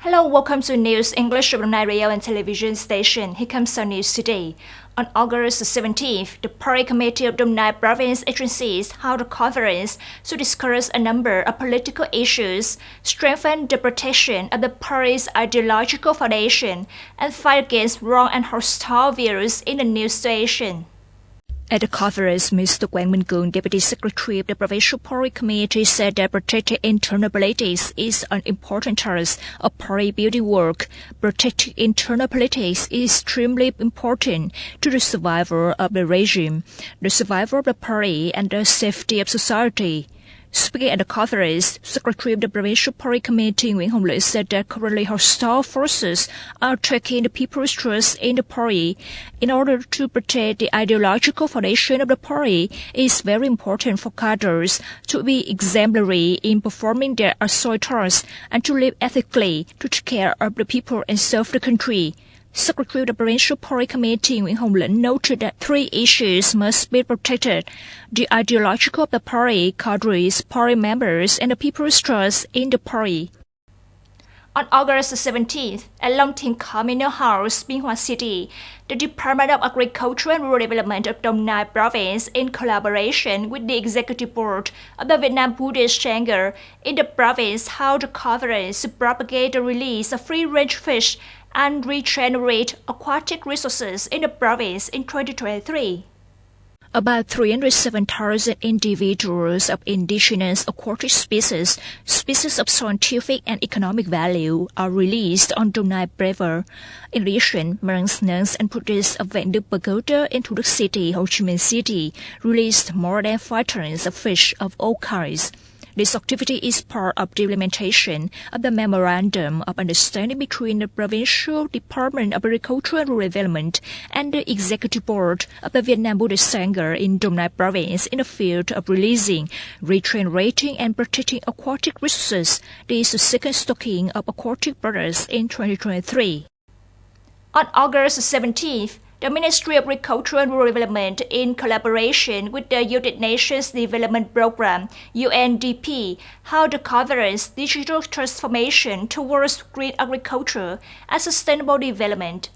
Hello, welcome to News English from Nai Radio and Television Station. Here comes our news today. On August 17th, the Party Committee of Dom Nai Province Agencies held a conference to discuss a number of political issues, strengthen the protection of the party's ideological foundation, and fight against wrong and hostile views in the new situation. At the conference, Mr. Quang Minh Kuong, Deputy Secretary of the Provincial Party Committee, said that protecting internal politics is an important task of party building work. Protecting internal politics is extremely important to the survival of the regime, the survival of the party, and the safety of society. Speaking at the conference, Secretary of the Provincial Party Committee Nguyễn Hồng Lợi said that currently hostile forces are attacking the people's trust in the party. In order to protect the ideological foundation of the party, it is very important for cadres to be exemplary in performing their assigned tasks and to live ethically to take care of the people and serve the country. Secretary of the Provincial Party Committee Nguyễn Hồng Lĩnh noted that three issues must be protected: the ideological of the party, cadres, party members, and the people's trust in the party. On August 17th, at Long Thing Communal House, Biên Hòa City, the Department of Agriculture and Rural Development of Dom Nai Province, in collaboration with the Executive Board of the Vietnam Buddhist Chamber in the province, held a conference to propagate the release of free-range fish and regenerate aquatic resources in the province in 2023. About 307,000 individuals of indigenous aquatic species of scientific and economic value, are released on Dom Nai River. In addition, monks, nuns, and Buddhists of Vạn Đức Pagoda in Thủ Đức City, Ho Chi Minh City, released more than 5 tons of fish of all kinds. This activity is part of the implementation of the Memorandum of Understanding between the Provincial Department of Agriculture and Rural Development and the Executive Board of the Vietnam Buddhist Chamber in Dom Nai Province in the field of releasing, regenerating, and protecting aquatic resources. This is the second stocking of aquatic products in 2023. On August 17th, the Ministry of Agriculture and Rural Development, in collaboration with the United Nations Development Programme (UNDP), held a conference Digital Transformation Towards Green Agriculture and Sustainable Development.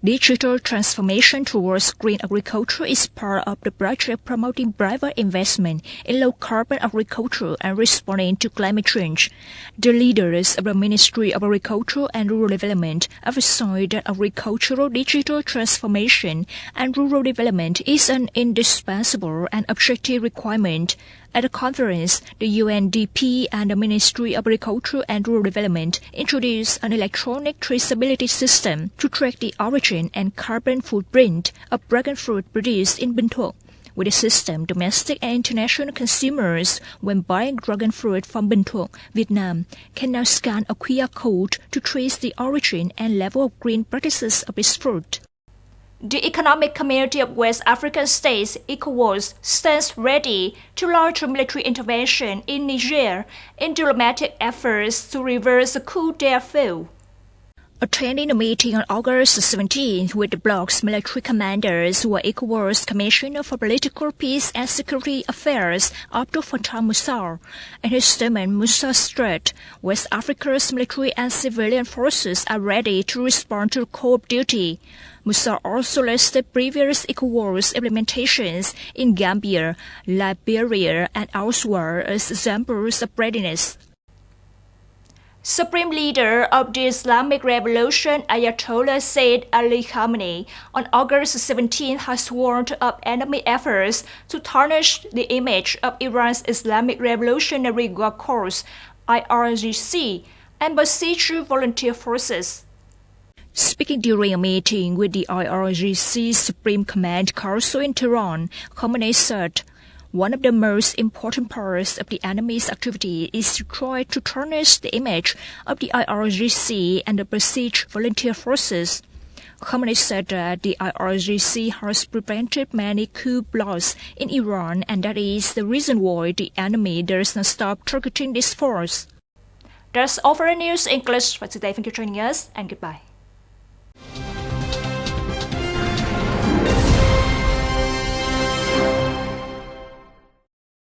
Digital transformation towards green agriculture is part of the project promoting private investment in low-carbon agriculture and responding to climate change. The leaders of the Ministry of Agriculture and Rural Development emphasized that agricultural digital transformation and rural development is an indispensable and objective requirement. At the conference, the UNDP and the Ministry of Agriculture and Rural Development introduced an electronic traceability system to track the origin and carbon footprint of dragon fruit produced in Bình Thuận. With the system, domestic and international consumers, when buying dragon fruit from Bình Thuận, Vietnam, can now scan a QR code to trace the origin and level of green practices of this fruit. The Economic Community of West African States, ECOWAS, stands ready to launch a military intervention in Niger in diplomatic efforts to reverse the coup d'etat. Attending a meeting on August 17th with the bloc's military commanders were ECOWAS Commissioner for Political Peace and Security Affairs, Abdel Fattah Musar. In his statement, Musar stressed West Africa's military and civilian forces are ready to respond to the call of duty. Musar also listed previous ECOWAS implementations in Gambia, Liberia, and elsewhere as examples of readiness. Supreme Leader of the Islamic Revolution Ayatollah Sayyid Ali Khamenei on August 17 has warned of enemy efforts to tarnish the image of Iran's Islamic Revolutionary Guard Corps (IRGC) and besieged volunteer forces. Speaking during a meeting with the IRGC Supreme Command Council in Tehran, Khamenei said, "One of the most important parts of the enemy's activity is to try to tarnish the image of the IRGC and the besieged volunteer forces." Khamenei said that the IRGC has prevented many coup plots in Iran, and that is the reason why the enemy does not stop targeting this force. That's all for the news English for today. Thank you for joining us, and goodbye.